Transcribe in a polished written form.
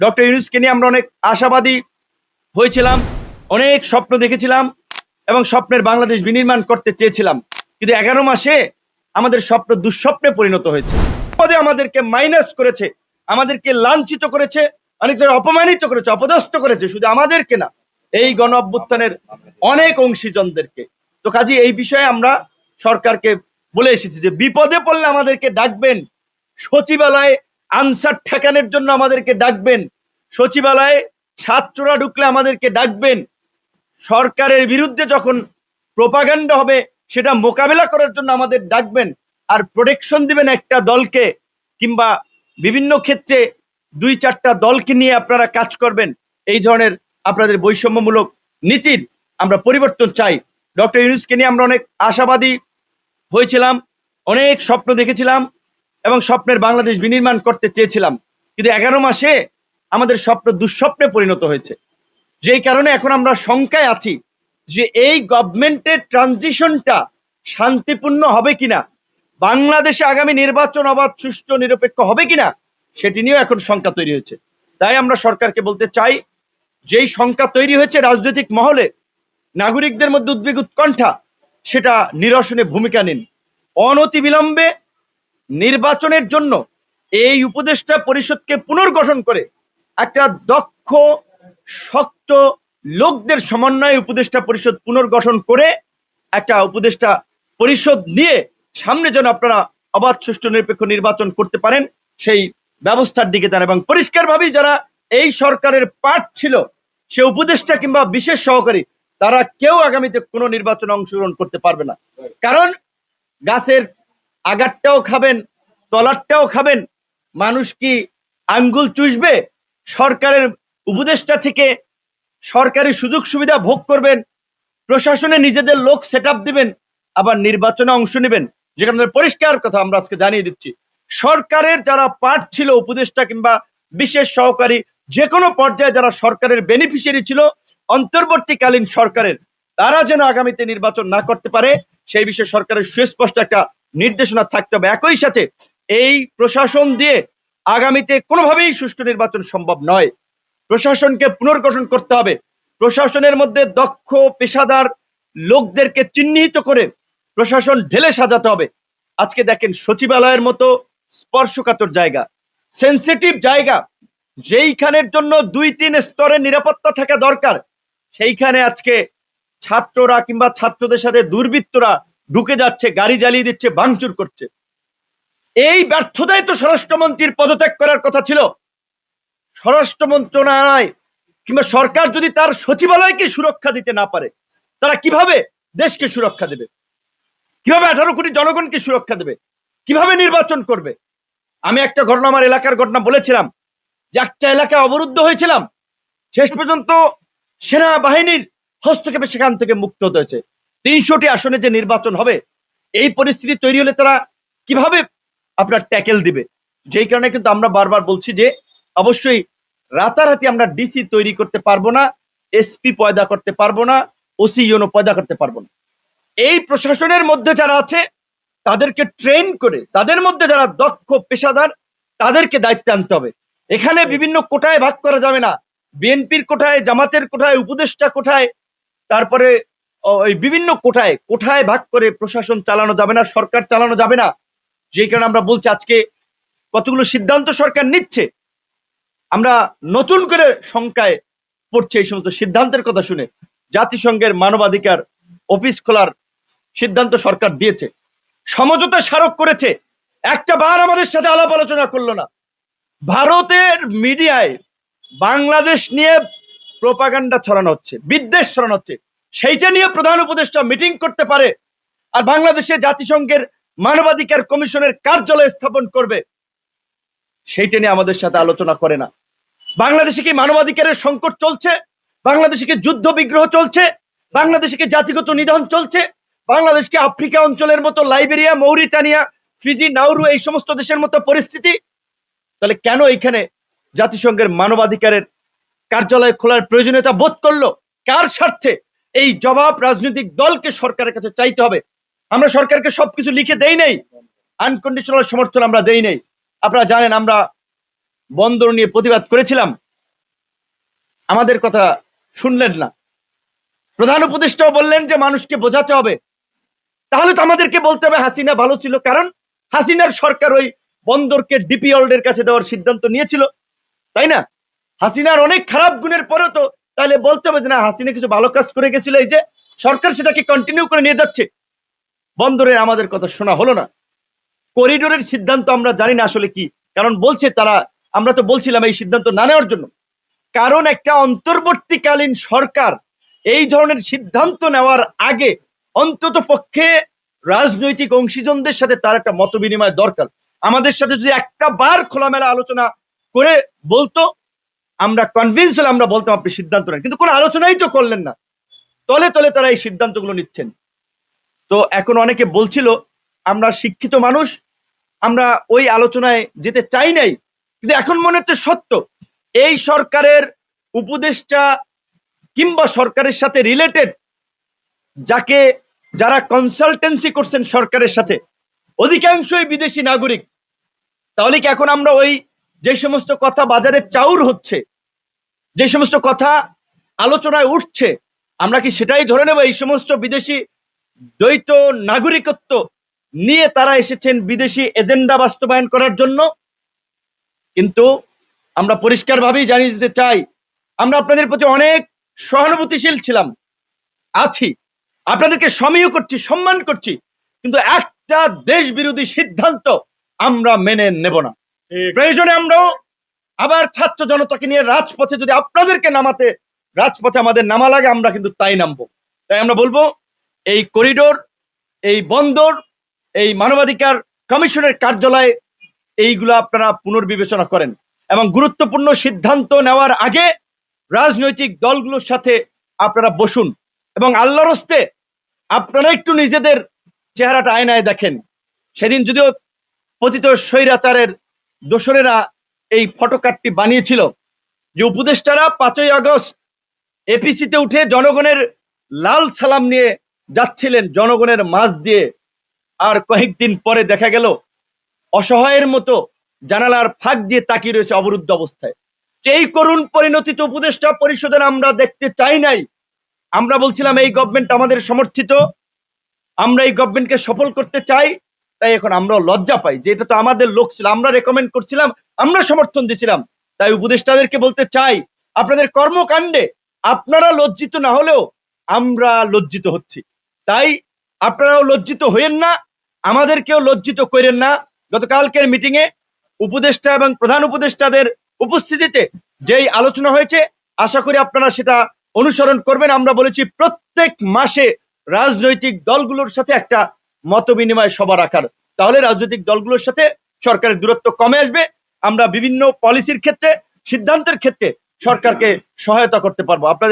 Doctor ইউনূসকে নিয়ে আমরা অনেক আশাবাদী হয়েছিলাম, অনেক স্বপ্ন দেখেছিলাম এবং স্বপ্নের বাংলাদেশ বিনির্মাণ করতে চেয়েছিলাম। কিন্তু 11 মাসে আমাদের স্বপ্ন দুঃস্বপ্নে পরিণত হয়েছে। পদে আমাদেরকে মাইনাস করেছে, আমাদেরকে লাঞ্ছিত করেছে, অনেক জায়গায় অপমানিত করেছে, অপদস্থ করেছে, শুধু আমাদেরকে না, এই গণ অভ্যুত্থানের অনেক অংশীজনদেরকে। তো কাজে এই বিষয়ে আমরা সরকারকে বলে এসেছি যে বিপদে পড়লে আমাদেরকে ডাকবেন, সচিবালয়ে আনসার ঠেকানোর জন্য আমাদেরকে ডাকবেন, সচিবালয়ে ছাত্ররা ঢুকলে আমাদেরকে ডাকবেন, সরকারের বিরুদ্ধে যখন প্রোপাগান্ডা হবে সেটা মোকাবেলা করার জন্য আমাদের ডাকবেন, আর প্রোটেকশন দিবেন একটা দলকে, কিংবা বিভিন্ন ক্ষেত্রে 2-4টা দলকে নিয়ে আপনারা কাজ করবেন। এই ধরনের আপনাদের বৈষম্যমূলক নীতির আমরা পরিবর্তন চাই। ডক্টর ইউনূসকে নিয়ে আমরা অনেক আশাবাদী হয়েছিলাম, অনেক স্বপ্ন দেখেছিলাম এবং স্বপ্নের বাংলাদেশ বিনির্মাণ করতে চেয়েছিলাম। কিন্তু 11 মাসে আমাদের স্বপ্ন দুঃস্বপ্নে পরিণত হয়েছে। যেই কারণে এখন আমরা শঙ্কায় আছি যে এই গভর্নমেন্টের ট্রানজিশনটা শান্তিপূর্ণ হবে কিনা, বাংলাদেশে আগামী নির্বাচন অবাধ, সুষ্ঠু, নিরপেক্ষ হবে কিনা, সেটি নিয়েও এখন শঙ্কা তৈরি হয়েছে। তাই আমরা সরকারকে বলতে চাই, যেই শঙ্কা তৈরি হয়েছে রাজনৈতিক মহলে, নাগরিকদের মধ্যে উদ্বেগ উৎকণ্ঠা, সেটা নিরসনে ভূমিকা নিন। অনতিবিলম্বে নির্বাচনের জন্য এই উপদেষ্টা পরিষদকে পুনর্গঠন করে একটা দক্ষ, শক্ত লোকদের সমন্বয়ে উপদেষ্টা পরিষদ পুনর্গঠন করে একটা উপদেষ্টা পরিষদ নিয়ে সামনে যেন আপনারা অবাধ, সুষ্ঠু, নিরপেক্ষ নির্বাচন করতে পারেন, সেই ব্যবস্থার দিকে যান। এবং পরিষ্কারভাবেই যারা এই সরকারের পার্ট ছিল, সে উপদেষ্টা কিংবা বিশেষ সহকারী, তারা কেউ আগামীতে কোনো নির্বাচনে অংশগ্রহণ করতে পারবে না। কারণ গাছের আগারটাও খাবেন, তলারটাও খাবেন। মানুষ কি আঙ্গুল চুষবে? সরকারের উপদেষ্টা থেকে সরকারি সুযোগ সুবিধা ভোগ করবেন, প্রশাসনে নিজেদের লোক সেট আপ দিবেন, আবার নির্বাচনে অংশ নেবেন। যেখানে পরিষ্কার কথা আমরা আজকে জানিয়ে দিচ্ছি, সরকারের যারা পার্ট ছিল, উপদেষ্টা কিংবা বিশেষ সহকারী, যে কোনো পর্যায়ে যারা সরকারের বেনিফিশিয়ারি ছিল অন্তর্বর্তীকালীন সরকারের, তারা যেন আগামীতে নির্বাচন না করতে পারে, সেই বিষয়ে সরকারের সুস্পষ্ট একটা নির্দেশনা থাকতে হবে। একই সাথে এই প্রশাসন দিয়ে আগামীতে কোনোভাবেই সুষ্ঠু নির্বাচন সম্ভব নয়। প্রশাসনকে পুনর্গঠন করতে হবে, প্রশাসনের মধ্যে দক্ষ পেশাদার লোকদেরকে চিহ্নিত করে প্রশাসন ঢেলে সাজাতে হবে। আজকে দেখেন, সচিবালয়ের মতো স্পর্শকাতর জায়গা, সেন্সিটিভ জায়গা, যেইখানের জন্য 2-3 স্তরের নিরাপত্তা থাকা দরকার, সেইখানে আজকে ছাত্ররা কিংবা ছাত্রদের সাথে দুর্বৃত্তরা ঢুকে যাচ্ছে, গাড়ি জ্বালিয়ে দিচ্ছে, ভাঙচুর করছে। এই ব্যর্থতায় তো স্বরাষ্ট্রমন্ত্রীর পদত্যাগ করার কথা ছিল। স্বরাষ্ট্র মন্ত্রণালয় কিংবা সরকার যদি তার সচিবালয়কে সুরক্ষা দিতে না পারে, তারা কিভাবে দেশকে সুরক্ষা দেবে? কিভাবে 18 কোটি জনগণকে সুরক্ষা দেবে? কিভাবে নির্বাচন করবে? আমি একটা ঘটনা, আমার এলাকার ঘটনা বলেছিলাম, যে একটা এলাকায় অবরুদ্ধ হয়েছিলাম, শেষ পর্যন্ত সেনাবাহিনীর হস্তক্ষেপে সেখান থেকে মুক্ত হতে হয়েছে। 300টি আসনে যে নির্বাচন হবে, এই পরিস্থিতি তৈরি হলে তারা কিভাবে আপনার ট্যাকেল দিবে? যেই কারণে কিন্তু আমরা বারবার বলছি যে অবশ্যই রাতারাতি আমরা ডিসি তৈরি করতে পারবো না, এসপি পয়দা করতে পারবো না, ওসি ইউনো পয়দা করতে পারবো না। এই প্রশাসনের মধ্যে যারা আছে তাদেরকে ট্রেন করে, তাদের মধ্যে যারা দক্ষ পেশাদার, তাদেরকে দায়িত্বে আনতে হবে। এখানে বিভিন্ন কোটায় ভাগ করা যাবে না। বিএনপির কোটায়, জামাতের কোটায়, উপদেষ্টা কোটায়, তারপরে ওই বিভিন্ন কোটায় কোঠায় ভাগ করে প্রশাসন চালানো যাবে না, সরকার চালানো যাবে না। যেই কারণে আমরা বলছি, আজকে কতগুলো সিদ্ধান্ত সরকার নিচ্ছে, আমরা নতুন করে শঙ্কায় পড়ছে এই সমস্ত সিদ্ধান্তের কথা শুনে। জাতিসংঘের মানবাধিকার অফিস খোলার সিদ্ধান্ত সরকার দিয়েছে, সমঝোতা স্মারক করেছে, একটা বার আমাদের সাথে আলাপ আলোচনা করলো না। ভারতের মিডিয়ায় বাংলাদেশ নিয়ে প্রোপাগান্ডা ছড়ানো হচ্ছে, বিদ্বেষ ছড়ানো হচ্ছে, সেইটা নিয়ে প্রধান উপদেষ্টা মিটিং করতে পারে, আর বাংলাদেশে জাতিসংঘের মানবাধিকার কমিশনের কার্যালয় স্থাপন করবে, সেইটা নিয়ে আমাদের সাথে আলোচনা করে না। বাংলাদেশে কি মানবাধিকারের সংকট চলছে? বাংলাদেশে কি যুদ্ধ বিগ্রহ চলছে? বাংলাদেশে কি জাতিগত নিধন চলছে? বাংলাদেশকে আফ্রিকা অঞ্চলের মতো, লাইবেরিয়া, মৌরিতানিয়া, ফিজি, নাউরু, এই সমস্ত দেশের মতো পরিস্থিতি? তাহলে কেন এইখানে জাতিসংঘের মানবাধিকারের কার্যালয় খোলার প্রয়োজনীয়তা বোধ করলো? কার স্বার্থে? এই জবাব রাজনৈতিক দলকে সরকারের কাছে চাইতে হবে। আমরা সরকারকে সবকিছু লিখে দেই নাই, আনকন্ডিশনাল সমর্থন আমরা দেই নাই। আপনারা জানেন, আমরা বন্দর নিয়ে প্রতিবাদ করেছিলাম, আমাদের কথা শুনলেন না। প্রধান উপদেষ্টাও বললেন যে মানুষকে বোঝাতে হবে। তাহলে তো আমাদেরকে বলতে হবে হাসিনা ভালো ছিল, কারণ হাসিনার সরকার ওই বন্দরকে ডিপি ওয়ার্ল্ডের কাছে দেওয়ার সিদ্ধান্ত নিয়েছিল, তাই না? হাসিনার অনেক খারাপ গুণের পরেও তো তাহলে বলতে হবে যে না, হাসিনা কিছু ভালো কাজ করে গেছিল, এই যে সরকার সেটাকে কন্টিনিউ করে নিয়ে যাচ্ছে। বন্দরে আমাদের কথা শোনা হলো না। করিডোরের সিদ্ধান্ত আমরা জানি না আসলে কি, কারণ বলছে তারা, আমরা তো বলছিলাম এই সিদ্ধান্ত না নেওয়ার জন্য, কারণ একটা অন্তর্বর্তীকালীন সরকার এই ধরনের সিদ্ধান্ত নেওয়ার আগে অন্তত পক্ষে রাজনৈতিক অংশীজনদের সাথে তার একটা মত বিনিময় দরকার। আমাদের সাথে যদি একটা বার খোলামেলা আলোচনা করে বলতো, আমরা কনভিন্স হলে আমরা বলতাম আপনি সিদ্ধান্ত নেন, কিন্তু কোনো আলোচনাই তো করলেন না। তলে তলে তারা এই সিদ্ধান্তগুলো নিচ্ছেন। তো এখন অনেকে বলছিল আমরা শিক্ষিত মানুষ, আমরা ওই আলোচনায় যেতে চাই নাই, কিন্তু এখন মনে হচ্ছে সত্য এই সরকারের উপদেষ্টা কিংবা সরকারের সাথে রিলেটেড যাকে যারা কনসালটেন্সি করছেন সরকারের সাথে, অধিকাংশই বিদেশি নাগরিক। তাহলে কি এখন আমরা ওই যে সমস্ত কথা বাজারে চাউর হচ্ছে, যে সমস্ত কথা আলোচনায় উঠছে, আমরা কি সেটাই ধরে নেব এই সমস্ত বিদেশি দ্বৈত নাগরিকত্ব নিয়ে তারা এসেছেন বিদেশি এজেন্ডা বাস্তবায়ন করার জন্য? কিন্তু আমরা পরিষ্কারভাবেই জানিয়ে দিতে চাই, আমরা আপনাদের প্রতি অনেক সহানুভূতিশীল ছিলাম, আছি, আপনাদেরকে সমীহ করছি, সম্মান করছি, কিন্তু একটা দেশ বিরোধী সিদ্ধান্ত আমরা মেনে নেব না। প্রয়োজনে আমরাও আবার ছাত্র জনতাকে নিয়ে রাজপথে যদি আপনাদেরকে নামাতে রাজপথে আমাদের নামা লাগে, আমরা কিন্তু তাই নামবো। তাই আমরা বলবো এই করিডোর, এই বন্দর, এই মানবাধিকার কমিশনের কার্যালয়ে এইগুলো আপনারা পুনর্বিবেচনা করেন এবং গুরুত্বপূর্ণ সিদ্ধান্ত নেওয়ার আগে রাজনৈতিক দলগুলোর সাথে আপনারা বসুন এবং আল্লাহর হস্তে আপনারা একটু নিজেদের চেহারাটা আয়নায় দেখেন। সেদিন যদিও পতিত স্বৈরাচারের দোসরেরা এই ফটোকার্ডটি বানিয়েছিল যে উপদেষ্টারা 5ই আগস্ট এপিসিতে উঠে জনগণের লাল সালাম নিয়ে যাচ্ছিলেন জনগণের মাঝ দিয়ে, আর কয়েকদিন পরে দেখা গেল অসহায়ের মতো জানালার ফাঁক দিয়ে তাকিয়ে রয়েছে অবরুদ্ধ অবস্থায়। এই করুণ পরিণতি তো উপদেষ্টা পরিষদের আমরা দেখতে চাই নাই। আমরা বলছিলাম এই গভর্নমেন্ট আমাদের সমর্থিত, আমরা এই গভর্নমেন্টকে সফল করতে চাই। তাই এখন আমরা লজ্জা পাই যে এটা তো আমাদের লোক ছিল, আমরা রেকমেন্ড করছিলাম, আমরা সমর্থন দিছিলাম। তাই উপদেষ্টাদেরকে বলতে চাই, আপনাদের কর্মকাণ্ডে আপনারা লজ্জিত না হলেও আমরা লজ্জিত হচ্ছি। তাই আপনারাও লজ্জিত হইেন না, আমাদেরকেও লজ্জিত করেন না। গতকালকের মিটিং এ উপদেষ্টা এবং প্রধান উপদেষ্টাদের উপস্থিতিতে যেই আলোচনা হয়েছে, আশা করি আপনারা সেটা অনুসরণ করবেন। আমরা বলেছি প্রত্যেক মাসে রাজনৈতিক দলগুলোর সাথে একটা মত বিনিময় সভা রাখার, তাহলে রাজনৈতিক দলগুলোর সাথে সরকারের দূরত্ব কমে আসবে। আমরা বিভিন্ন পলিসির ক্ষেত্রে, সিদ্ধান্তের ক্ষেত্রে সরকারকে সহায়তা করতে পারবো। আপনাদের